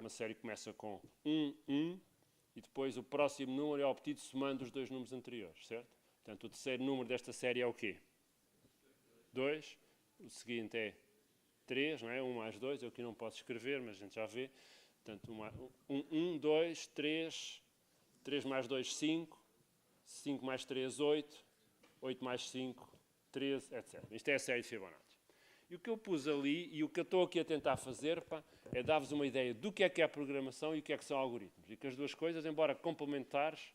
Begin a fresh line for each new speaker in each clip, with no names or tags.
uma série que começa com 1, 1, e depois o próximo número é obtido somando os dois números anteriores, certo? Portanto, o terceiro número desta série é o quê? 2. O seguinte é 3, não é? 1 mais 2, eu aqui não posso escrever, mas a gente já vê. Portanto, 1, 2, 3, 3 mais 2, 5, 5 mais 3, 8, 8 mais 5, 13, etc. Isto é a série de Fibonacci. E o que eu pus ali, e o que eu estou aqui a tentar fazer, é dar-vos uma ideia do que é a programação e o que são algoritmos. E que as duas coisas, embora complementares,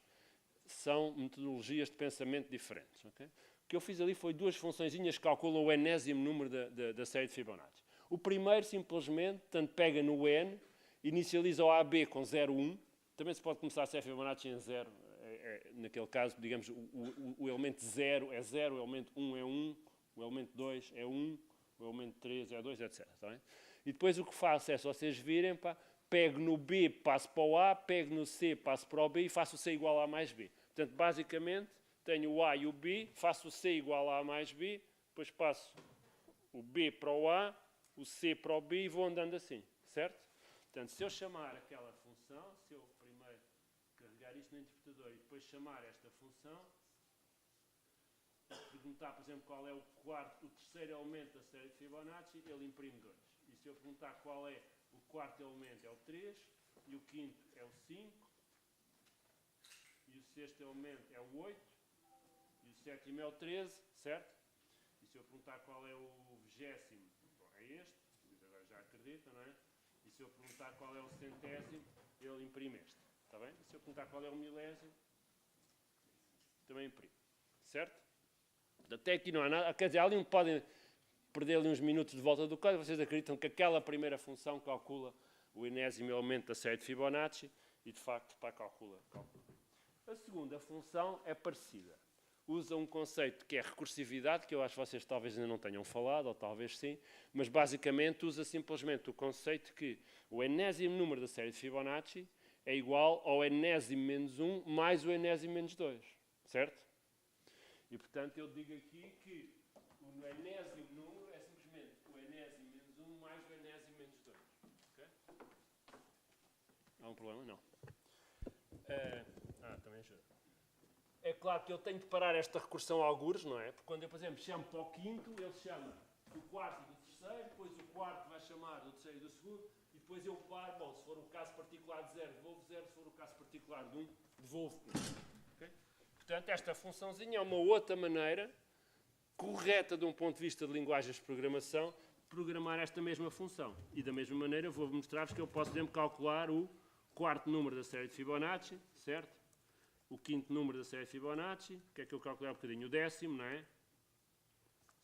são metodologias de pensamento diferentes. Okay? O que eu fiz ali foi duas funçõezinhas que calculam o enésimo número da série de Fibonacci. O primeiro, simplesmente, tanto pega no n, inicializa o AB com 0, 1. Também se pode começar a série de Fibonacci em 0. Naquele caso, digamos, o elemento 0 é 0, o elemento 1 é 1, o elemento 2 é 1, o elemento 3 é 2, etc. Tá bem? E depois o que faço é, se vocês virem, pego no B, passo para o A, pego no C, passo para o B e faço o C igual a mais B. Portanto, basicamente, tenho o A e o B, faço o C igual a mais B, depois passo o B para o A, o C para o B e vou andando assim, certo? Portanto, se eu chamar aquela função, se eu primeiro carregar isto no interpretador e depois chamar esta função, perguntar, por exemplo, qual é o terceiro elemento da série de Fibonacci, ele imprime 2. E se eu perguntar qual é o quarto elemento, é o 3, e o quinto é o 5, e o sexto elemento é o 8, e o sétimo é o 13, certo? E se eu perguntar qual é o 20º, bom, é este, agora já acredita, não é? E se eu perguntar qual é o 100º, ele imprime este, está bem? E se eu perguntar qual é o 1000º, também imprime, certo? Até aqui não há nada, quer dizer, ali podem perder ali uns minutos de volta do código, vocês acreditam que aquela primeira função calcula o enésimo elemento da série de Fibonacci e, de facto, calcula. A segunda função é parecida. Usa um conceito que é recursividade, que eu acho que vocês talvez ainda não tenham falado, ou talvez sim, mas basicamente usa simplesmente o conceito que o enésimo número da série de Fibonacci é igual ao enésimo menos 1 mais o enésimo menos 2, certo? E, portanto, eu digo aqui que o enésimo número é simplesmente o enésimo menos 1 mais o enésimo menos 2. Okay? Há um problema? Não. Também ajuda. É claro que eu tenho de parar esta recursão a algures, não é? Porque quando eu, por exemplo, chamo para o quinto, ele chama do quarto e do terceiro, depois o quarto vai chamar do terceiro e do segundo, e depois eu paro, bom, se for o caso particular de 0, devolvo 0, se for o caso particular de 1, devolvo 1. Okay? Portanto, esta funçãozinha é uma outra maneira correta de um ponto de vista de linguagens de programação, programar esta mesma função. E da mesma maneira vou mostrar-vos que eu posso, por exemplo, calcular o quarto número da série de Fibonacci, certo? O quinto número da série de Fibonacci, o que é que eu calculei há um bocadinho? O 10º, não é?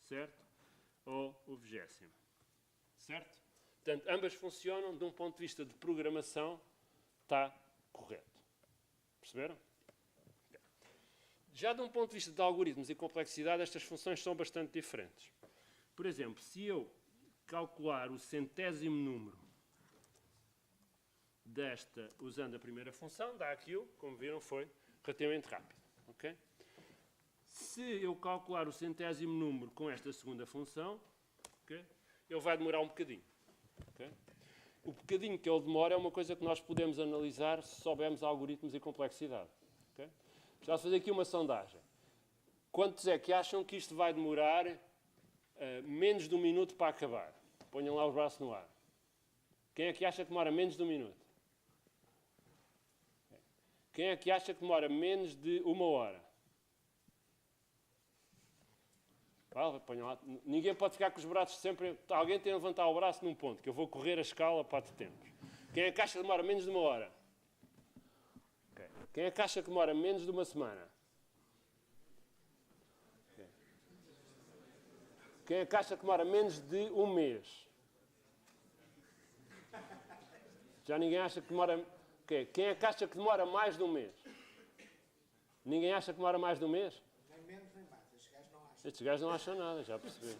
Certo? Ou o 20º. Certo? Portanto, ambas funcionam de um ponto de vista de programação, está correto. Perceberam? Já de um ponto de vista de algoritmos e complexidade, estas funções são bastante diferentes. Por exemplo, se eu calcular o 100º número desta, usando a primeira função, dá aquilo, como viram, foi relativamente rápido. Okay? Se eu calcular o 100º número com esta segunda função, okay, ele vai demorar um bocadinho. Okay? O bocadinho que ele demora é uma coisa que nós podemos analisar se soubermos algoritmos e complexidade. Okay? Vamos fazer aqui uma sondagem. Quantos é que acham que isto vai demorar menos de um minuto para acabar? Ponham lá os braços no ar. Quem é que acha que demora menos de um minuto? Quem é que acha que demora menos de uma hora? Ponham lá. Ninguém pode ficar com os braços sempre... Alguém tem de levantar o braço num ponto, que eu vou correr a escala para de tempos. Quem é que acha que demora menos de uma hora? Okay. Quem é que acha que demora menos de uma semana? Okay. Quem é que acha que demora menos de um mês? Já ninguém acha que demora... Okay. Quem é que acha que demora mais de um mês? Ninguém acha que demora mais de um mês?
Nem menos nem mais.
Estes gajos não acham nada, já percebi.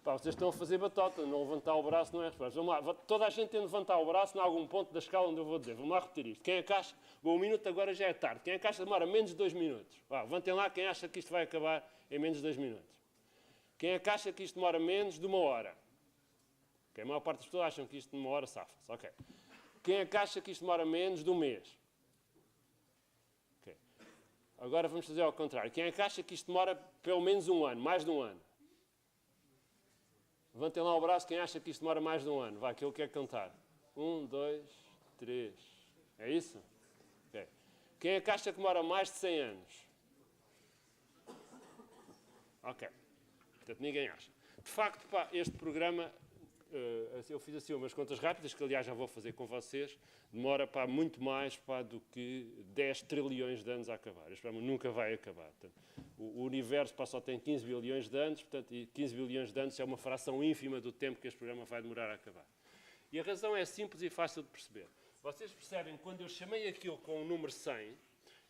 Vocês estão a fazer batota, não levantar o braço não é resposta. Vamos lá, toda a gente tem de levantar o braço em algum ponto da escala onde eu vou dizer. Vamos lá repetir isto. Quem é que acha... Bom, um minuto agora já é tarde. Quem é que acha que demora menos de 2 minutos? Levantem lá quem acha que isto vai acabar em menos de 2 minutos. Quem é que acha que isto demora menos de uma hora? Okay, a maior parte das pessoas acham que isto de uma hora safa-se. Ok. Quem é que acha que isto demora menos de um mês? Okay. Agora vamos fazer ao contrário. Quem é que acha que isto demora pelo menos um ano, mais de um ano? Levantem lá o braço quem acha que isto demora mais de um ano. Vai, que eu quero contar. 1, 2, 3. É isso? Okay. Quem é que acha que demora mais de 100 anos? Ok. Portanto, ninguém acha. De facto, pá, este programa, eu fiz assim umas contas rápidas, que aliás já vou fazer com vocês, demora pá, muito mais pá, do que 10 trilhões de anos a acabar. Este programa nunca vai acabar. Portanto, o universo pá, só tem 15 bilhões de anos, portanto, e 15 bilhões de anos é uma fração ínfima do tempo que este programa vai demorar a acabar. E a razão é simples e fácil de perceber. Vocês percebem, quando eu chamei aquilo com o número 100,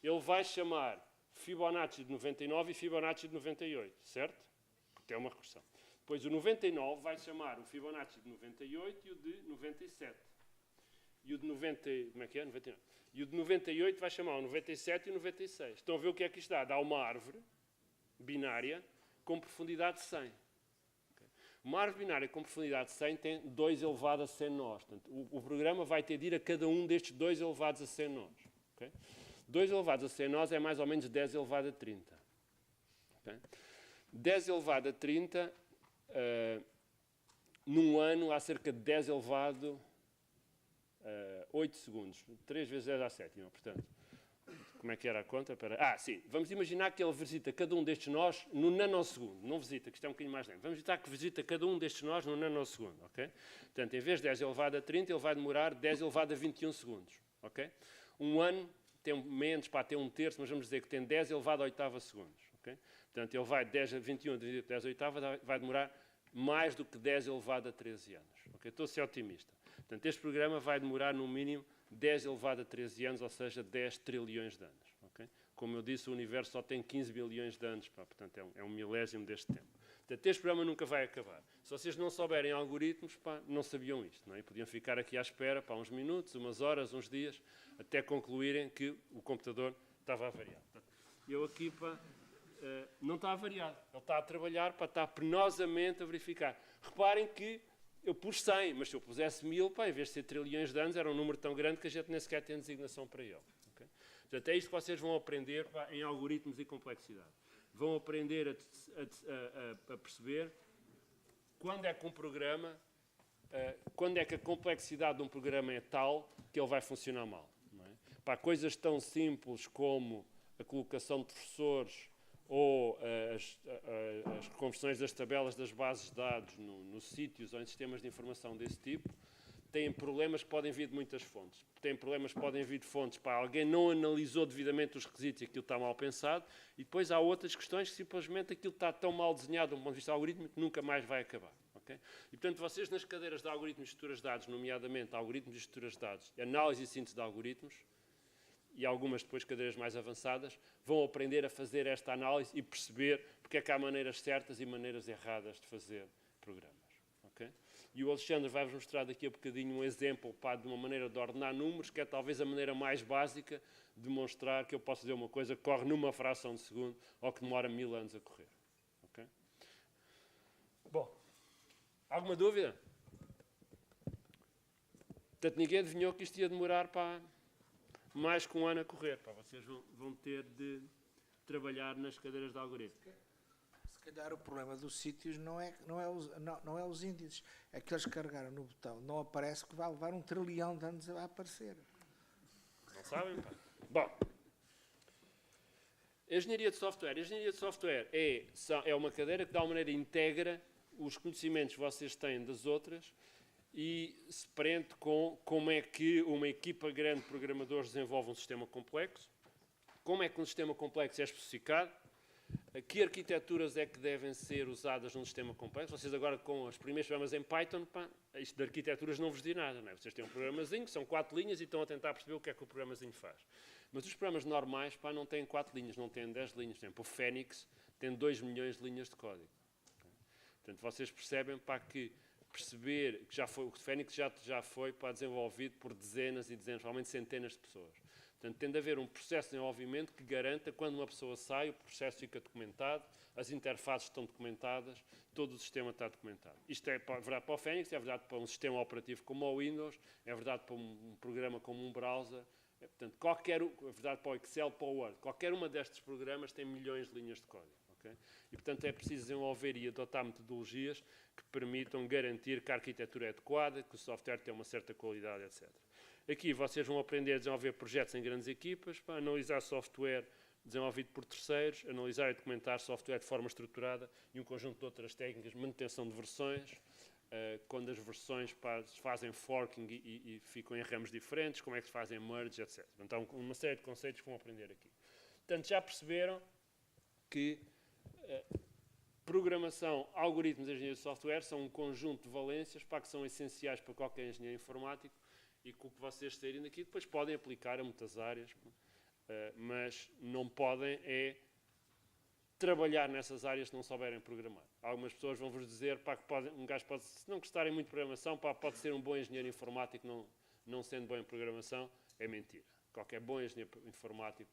ele vai chamar Fibonacci de 99 e Fibonacci de 98, certo? Porque é uma recursão. Depois o 99 vai chamar o Fibonacci de 98 e o de 97. E o de 90, como é que é? 99. E o de 98 vai chamar o 97 e o 96. Estão a ver o que é que isto dá? Dá uma árvore binária com profundidade de 100. Okay. Uma árvore binária com profundidade de 100 tem 2 elevado a 100 nós. Portanto, o programa vai ter de ir a cada um destes 2 elevados a 100 nós. Okay? 2 elevados a 100 nós é mais ou menos 10 elevado a 30. Okay? 10 elevado a 30, num ano há cerca de 10 elevado a 8 segundos. 3 vezes 10 à sétima, portanto. Como é que era a conta? Sim. Vamos imaginar que ele visita cada um destes nós no nanosegundo. Não visita, que isto é um bocadinho mais lento. Vamos imaginar que visita cada um destes nós no nanosegundo, ok? Portanto, em vez de 10 elevado a 30, ele vai demorar 10 elevado a 21 segundos, ok? Um ano tem menos, tem um terço, mas vamos dizer que tem 10 elevado a oitava segundos, ok? Portanto, ele vai de 10 a 21, 10 a oitava, vai demorar mais do que 10 elevado a 13 anos. Okay? Estou a ser otimista. Portanto, este programa vai demorar no mínimo 10 elevado a 13 anos, ou seja, 10 trilhões de anos. Okay? Como eu disse, o universo só tem 15 bilhões de anos, portanto é um milésimo deste tempo. Portanto, este programa nunca vai acabar. Se vocês não souberem algoritmos, não sabiam isto. Não é? E podiam ficar aqui à espera uns minutos, umas horas, uns dias, até concluírem que o computador estava a variar. Portanto, eu aqui, não está a variar. Ele está a trabalhar para estar penosamente a verificar. Reparem que eu pus 100, mas se eu pusesse 1000, em vez de ser trilhões de anos, era um número tão grande que a gente nem sequer tem designação para ele. Okay? Portanto, é isto que vocês vão aprender em algoritmos e complexidade. Vão aprender a perceber quando é que um programa, quando é que a complexidade de um programa é tal que ele vai funcionar mal. Não é? Coisas tão simples como a colocação de professores ou as conversões das tabelas das bases de dados nos sítios ou em sistemas de informação desse tipo, têm problemas que podem vir de muitas fontes. Têm problemas que podem vir de fontes alguém não analisou devidamente os requisitos e aquilo está mal pensado, e depois há outras questões que simplesmente aquilo está tão mal desenhado do ponto de vista algorítmico que nunca mais vai acabar. Okay? E, portanto, vocês nas cadeiras de algoritmos de estruturas de dados, nomeadamente algoritmos de estruturas de dados, análise e síntese de algoritmos, e algumas depois cadeiras mais avançadas, vão aprender a fazer esta análise e perceber porque é que há maneiras certas e maneiras erradas de fazer programas. Okay? E o Alexandre vai-vos mostrar daqui a bocadinho um exemplo de uma maneira de ordenar números, que é talvez a maneira mais básica de demonstrar que eu posso dizer uma coisa que corre numa fração de segundo ou que demora 1000 anos a correr. Okay? Bom, alguma dúvida? Portanto, ninguém adivinhou que isto ia demorar mais que um ano a correr. Vocês vão ter de trabalhar nas cadeiras de algoritmo.
Se calhar o problema dos sítios não é os índices. É que eles carregaram no botão. Não aparece que vai levar 1 trilhão de anos a aparecer.
Não sabem? Bom, engenharia de software. Engenharia de software é uma cadeira que de alguma maneira integra os conhecimentos que vocês têm das outras e se prende com como é que uma equipa grande de programadores desenvolve um sistema complexo, como é que um sistema complexo é especificado, que arquiteturas é que devem ser usadas num sistema complexo. Vocês agora com os primeiros programas em Python, isto de arquiteturas não vos diz nada. Não é? Vocês têm um programazinho, são 4 linhas e estão a tentar perceber o que é que o programazinho faz. Mas os programas normais não têm 4 linhas, não têm 10 linhas. Por exemplo, o Phoenix tem 2 milhões de linhas de código. Portanto, vocês percebem que perceber que o Fênix já foi desenvolvido por dezenas e dezenas, provavelmente centenas de pessoas. Portanto, tem de haver um processo de desenvolvimento que garanta que quando uma pessoa sai, o processo fica documentado, as interfaces estão documentadas, todo o sistema está documentado. Isto é verdade para o Fênix, é verdade para um sistema operativo como o Windows, é verdade para um programa como um browser, portanto, é verdade para o Excel, para o Word. Qualquer uma destes programas tem milhões de linhas de código. Okay? E, portanto, é preciso desenvolver e adotar metodologias que permitam garantir que a arquitetura é adequada, que o software tem uma certa qualidade, etc. Aqui vocês vão aprender a desenvolver projetos em grandes equipas, para analisar software desenvolvido por terceiros, analisar e documentar software de forma estruturada e um conjunto de outras técnicas, manutenção de versões, quando as versões fazem forking e ficam em ramos diferentes, como é que se fazem merge, etc. Então, uma série de conceitos que vão aprender aqui. Portanto, já perceberam que programação, algoritmos e engenharia de software são um conjunto de valências que são essenciais para qualquer engenheiro informático e que o que vocês saírem daqui depois podem aplicar a muitas áreas, mas não podem trabalhar nessas áreas se não souberem programar. Algumas pessoas vão vos dizer que um gajo pode, se não gostarem muito de programação, pode ser um bom engenheiro informático não sendo bom em programação. É mentira. Qualquer bom engenheiro informático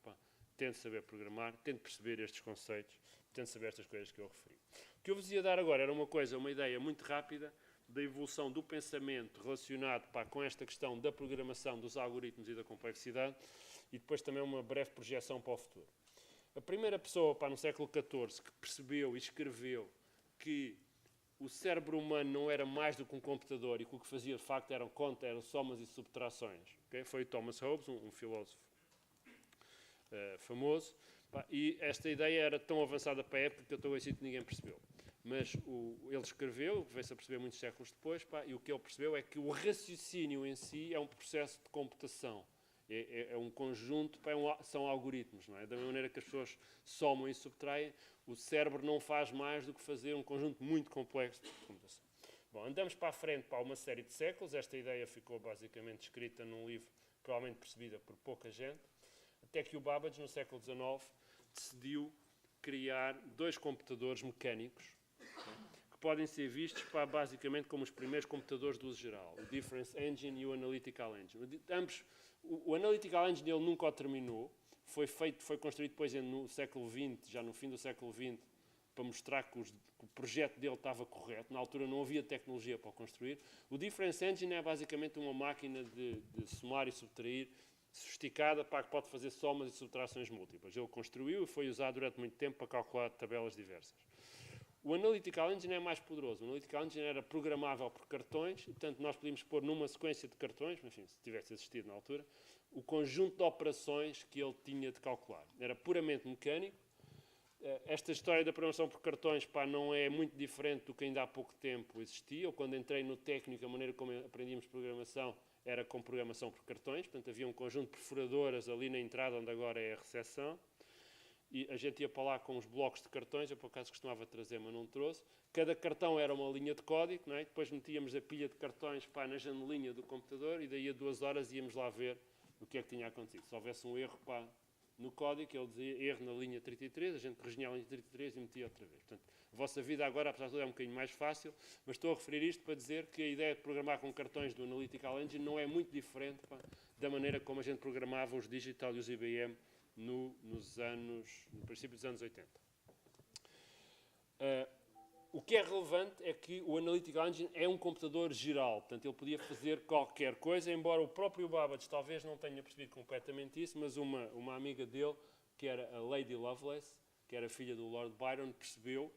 tente saber programar, tente perceber estes conceitos, tente saber estas coisas que eu referi. O que eu vos ia dar agora era uma ideia muito rápida da evolução do pensamento relacionado com esta questão da programação, dos algoritmos e da complexidade, e depois também uma breve projeção para o futuro. A primeira pessoa no século XIV que percebeu e escreveu que o cérebro humano não era mais do que um computador e que o que fazia de facto eram somas e subtrações, okay? Foi Thomas Hobbes, um filósofo famoso, e esta ideia era tão avançada para a época que eu estou convencido que ninguém percebeu. Mas ele escreveu, veio-se a perceber muitos séculos depois, e o que ele percebeu é que o raciocínio em si é um processo de computação. É um conjunto, são algoritmos, não é? Da mesma maneira que as pessoas somam e subtraem, o cérebro não faz mais do que fazer um conjunto muito complexo de computação. Bom, andamos para a frente para uma série de séculos, esta ideia ficou basicamente escrita num livro provavelmente percebida por pouca gente, até que o Babbage, no século XIX, decidiu criar dois computadores mecânicos, que podem ser vistos basicamente como os primeiros computadores de uso geral, o Difference Engine e o Analytical Engine. O Analytical Engine ele nunca o terminou, foi construído depois no século XX, já no fim do século XX, para mostrar que o projeto dele estava correto. Na altura não havia tecnologia para o construir. O Difference Engine é basicamente uma máquina de somar e subtrair sofisticada para que pode fazer somas e subtrações múltiplas. Ele construiu e foi usado durante muito tempo para calcular tabelas diversas. O Analytical Engine é mais poderoso. O Analytical Engine era programável por cartões, e, portanto, nós podíamos pôr numa sequência de cartões, enfim, se tivesse existido na altura, o conjunto de operações que ele tinha de calcular. Era puramente mecânico. Esta história da programação por cartões não é muito diferente do que ainda há pouco tempo existia. Eu, quando entrei no técnico, a maneira como aprendíamos programação era com programação por cartões. Portanto, havia um conjunto de perfuradoras ali na entrada, onde agora é a recepção. E a gente ia para lá com os blocos de cartões, eu por acaso costumava trazer, mas não trouxe. Cada cartão era uma linha de código, não é? Depois metíamos a pilha de cartões na janelinha do computador e daí a 2 horas íamos lá ver o que é que tinha acontecido. Se houvesse um erro no código, ele dizia erro na linha 33, a gente corrigia a linha 33 e metia outra vez. Portanto, a vossa vida agora, apesar de tudo, é um bocadinho mais fácil, mas estou a referir isto para dizer que a ideia de programar com cartões do Analytical Engine não é muito diferente da maneira como a gente programava os Digital e os IBM no princípio dos anos 80. O que é relevante é que o Analytical Engine é um computador geral, portanto ele podia fazer qualquer coisa, embora o próprio Babbage talvez não tenha percebido completamente isso, mas uma amiga dele, que era a Lady Lovelace, que era filha do Lord Byron, percebeu